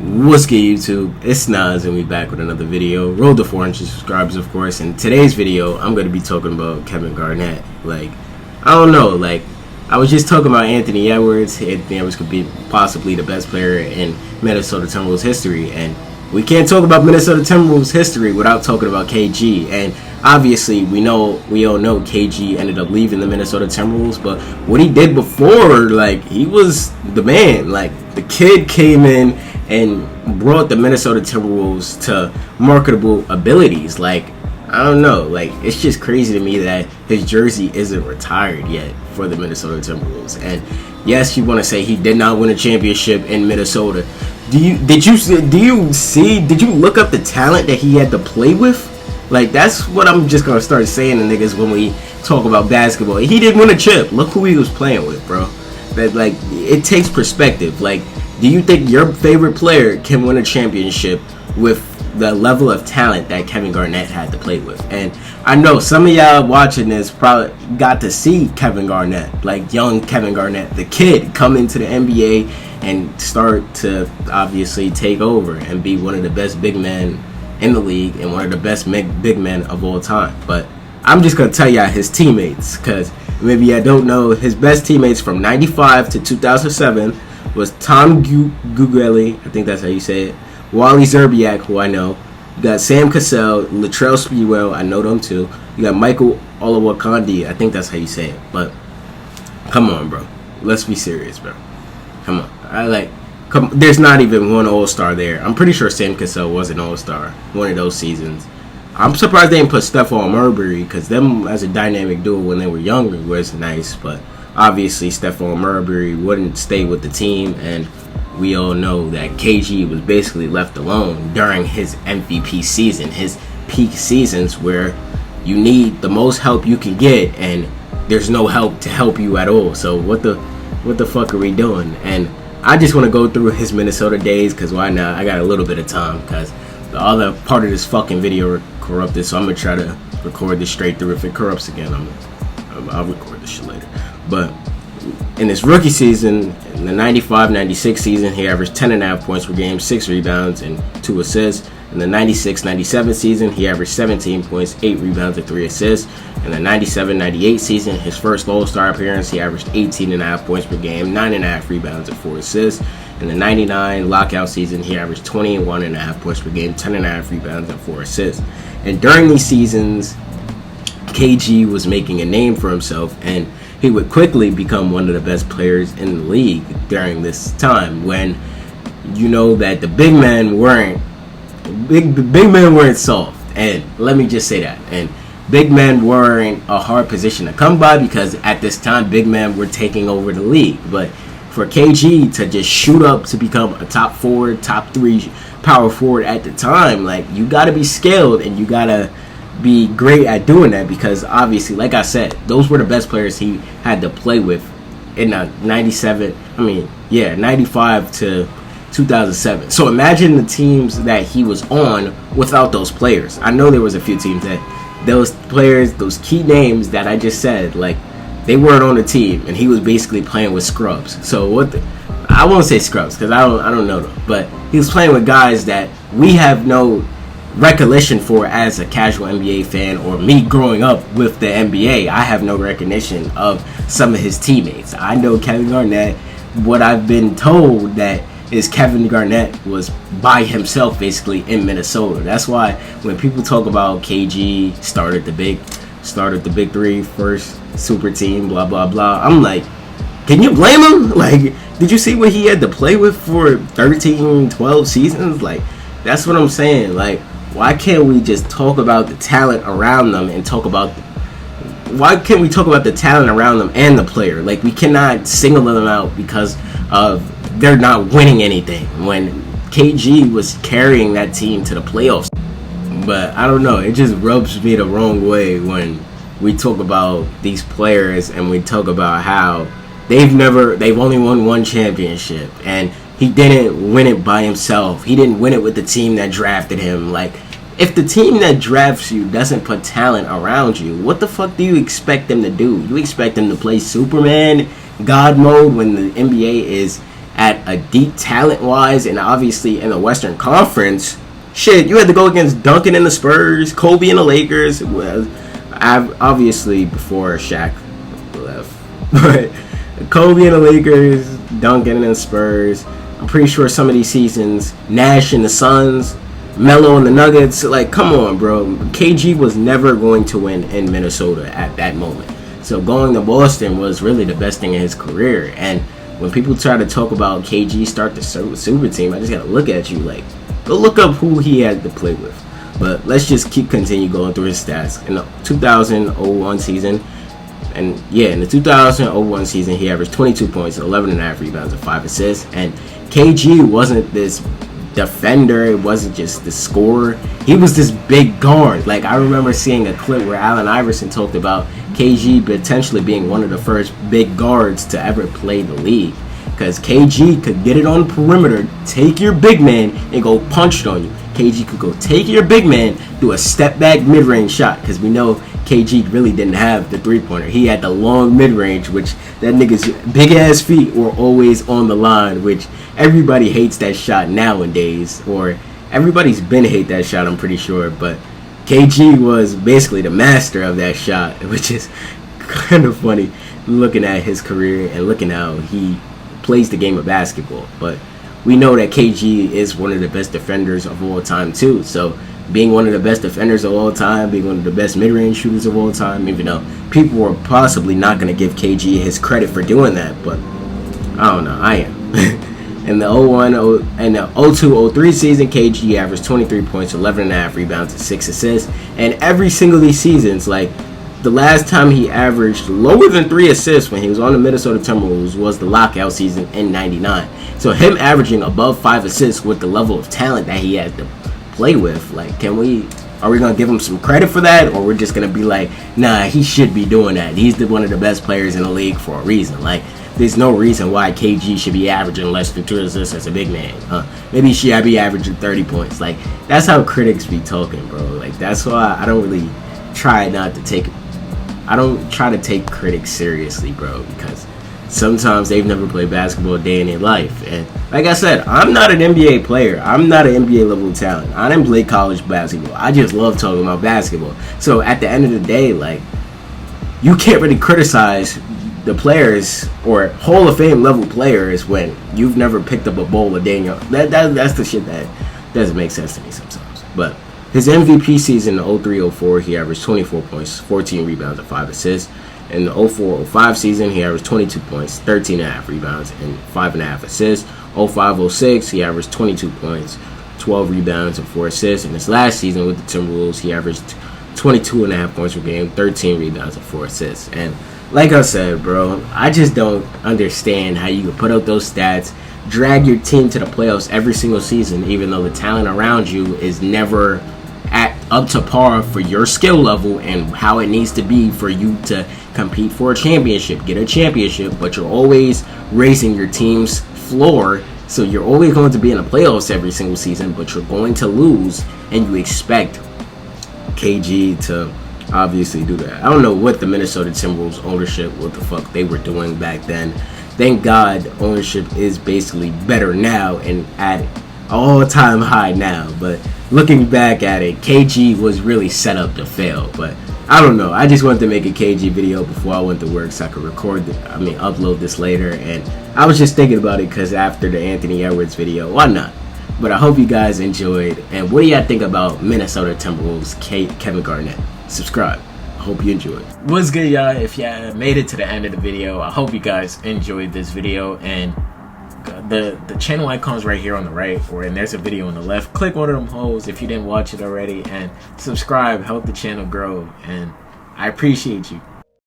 What's good, YouTube? It's Nas and we back with another video. Roll the 400 subscribers, of course. In today's video, I'm going to be talking about Kevin Garnett. I don't know, I was just talking about Anthony Edwards. Anthony Edwards could be possibly the best player in Minnesota Timberwolves history. And we can't talk about Minnesota Timberwolves history without talking about KG. And obviously, we all know KG ended up leaving the Minnesota Timberwolves. But what he did before, he was the man. The kid came in and brought the Minnesota Timberwolves to marketable abilities. I don't know, it's just crazy to me that his jersey isn't retired yet for the Minnesota Timberwolves. And yes, you want to say he did not win a championship in Minnesota. Did you look up the talent that he had to play with? That's what I'm just gonna start saying to niggas when we talk about basketball. He didn't win a chip. Look who he was playing with, bro. It takes perspective. Do you think your favorite player can win a championship with the level of talent that Kevin Garnett had to play with? And I know some of y'all watching this probably got to see Kevin Garnett, young Kevin Garnett, the kid, come into the NBA and start to obviously take over and be one of the best big men in the league and one of the best big men of all time. But I'm just going to tell y'all his teammates, because maybe I don't know. His best teammates from 95 to 2007 was Tom Gugelli, I think that's how you say it, Wally Zerbiak, who I know. You got Sam Cassell, Latrell Sprewell, I know them too. You got Michael Olowokandi, I think that's how you say it. But come on, bro. Let's be serious, bro. Come on. There's not even one All-Star there. I'm pretty sure Sam Cassell was an All-Star one of those seasons. I'm surprised they didn't put Stephon Marbury, because them as a dynamic duo when they were younger was nice, but obviously Stephon Marbury wouldn't stay with the team, and we all know that KG was basically left alone during his MVP season, his peak seasons where you need the most help you can get, and there's no help to help you at all. So what the fuck are we doing? And I just want to go through his Minnesota days, because why not? I got a little bit of time, because the other part of this fucking video corrupted, so I'm gonna try to record this straight through. If it corrupts again, I'll record this shit later. But in his rookie season, in the 95-96 season, he averaged 10.5 points per game, 6 rebounds, and 2 assists. In the 96-97 season, he averaged 17 points, 8 rebounds, and 3 assists. In the 97-98 season, his first All-Star appearance, he averaged 18.5 points per game, 9.5 rebounds, and 4 assists. In the 99 lockout season, he averaged 21.5 points per game, 10.5 rebounds, and 4 assists. And during these seasons, KG was making a name for himself, and he would quickly become one of the best players in the league during this time, when you know that the big men weren't soft. And let me just say that. And big men weren't a hard position to come by, because at this time big men were taking over the league. But for KG to just shoot up to become a top 4, top 3 power forward at the time, you gotta be skilled and you gotta be great at doing that, because obviously, like I said, those were the best players he had to play with in the 95 to 2007. So imagine the teams that he was on without those players. I know there was a few teams that those players, those key names that I just said, they weren't on the team, and he was basically playing with scrubs. So I won't say scrubs, because I don't know them, but he was playing with guys that we have no recollection for as a casual NBA fan, or me growing up with the NBA. I have no recognition of some of his teammates. I know Kevin Garnett. What I've been told that is Kevin Garnett was by himself basically in Minnesota. That's why when people talk about KG started the big 3 first super team, blah blah blah, I'm like, can you blame him? Did you see what he had to play with for 13-12 seasons? That's what I'm saying. Why can't we just talk about the talent around them and why can't we talk about the talent around them and the player? We cannot single them out because of they're not winning anything, when KG was carrying that team to the playoffs. But I don't know, it just rubs me the wrong way when we talk about these players and we talk about how they've only won one championship, and he didn't win it by himself. He didn't win it with the team that drafted him. If the team that drafts you doesn't put talent around you, what the fuck do you expect them to do? You expect them to play Superman God mode when the NBA is at a deep talent-wise, and obviously in the Western Conference, shit, you had to go against Duncan and the Spurs, Kobe and the Lakers. Well, obviously before Shaq left, but Kobe and the Lakers, Duncan and the Spurs. I'm pretty sure some of these seasons, Nash and the Suns, Melo and the Nuggets. Like, come on, bro. KG was never going to win in Minnesota at that moment. So going to Boston was really the best thing in his career. And when people try to talk about KG start the super team, I just gotta look at you like, go look up who he had to play with. But let's just continue going through his stats. In the 2001 season, and yeah, in the 2001 season, he averaged 22 points, 11.5 rebounds, and 5 assists. And KG wasn't this defender, it wasn't just the scorer. He was this big guard. Like, I remember seeing a clip where Allen Iverson talked about KG potentially being one of the first big guards to ever play the league. Because KG could get it on the perimeter, take your big man, and go punch it on you. KG could go take your big man, do a step back mid-range shot, because we know KG really didn't have the three-pointer. He had the long mid-range, which that nigga's big-ass feet were always on the line, which everybody hates that shot nowadays, or everybody's been hate that shot, I'm pretty sure, but KG was basically the master of that shot, which is kind of funny looking at his career and looking how he plays the game of basketball. But we know that KG is one of the best defenders of all time too. So being one of the best defenders of all time, being one of the best mid-range shooters of all time, even though people were possibly not going to give KG his credit for doing that, but I don't know, I am. In the 02-03 season, KG averaged 23 points, 11.5 rebounds, and 6 assists. And every single of these seasons, like, the last time he averaged lower than 3 assists when he was on the Minnesota Timberwolves was the lockout season in '99. So him averaging above 5 assists with the level of talent that he had to play with, like, are we going to give him some credit for that? Or we're just going to be like, nah, he should be doing that. He's one of the best players in the league for a reason. Like, there's no reason why KG should be averaging less than 2 assists as a big man. Maybe he should be averaging 30 points. Like, that's how critics be talking, bro. Like, that's why I don't try to take critics seriously, bro, because sometimes they've never played basketball a day in their life. And like I said, I'm not an NBA player. I'm not an NBA level talent. I didn't play college basketball. I just love talking about basketball. So at the end of the day, like, you can't really criticize the players or Hall of Fame level players when you've never picked up a bowl a day in your that's the shit that doesn't make sense to me sometimes. But his MVP season in 03-04, he averaged 24 points, 14 rebounds, and 5 assists. In the 04-05 season, he averaged 22 points, 13.5 rebounds, and 5.5 assists. 05-06, he averaged 22 points, 12 rebounds, and 4 assists. In his last season with the Timberwolves, he averaged 22.5 points per game, 13 rebounds, and 4 assists. And like I said, bro, I just don't understand how you can put out those stats, drag your team to the playoffs every single season, even though the talent around you is never up to par for your skill level and how it needs to be for you to compete for a championship, get a championship, but you're always raising your team's floor, so you're always going to be in the playoffs every single season, but you're going to lose, and you expect KG to obviously do that. I don't know what the Minnesota Timberwolves ownership, what the fuck they were doing back then. Thank God ownership is basically better now and at all-time high now, but looking back at it, KG was really set up to fail. But I don't know, I just wanted to make a KG video before I went to work so I could upload this later, and I was just thinking about it because after the Anthony Edwards video, why not? But I hope you guys enjoyed, and what do y'all think about Minnesota Timberwolves Kevin Garnett? Subscribe. I hope you enjoyed. What's good, y'all? If you made it to the end of the video, I hope you guys enjoyed this video, and the channel icon's right here on the right, and there's a video on the left. Click one of them holes if you didn't watch it already, and subscribe, help the channel grow, and I appreciate you.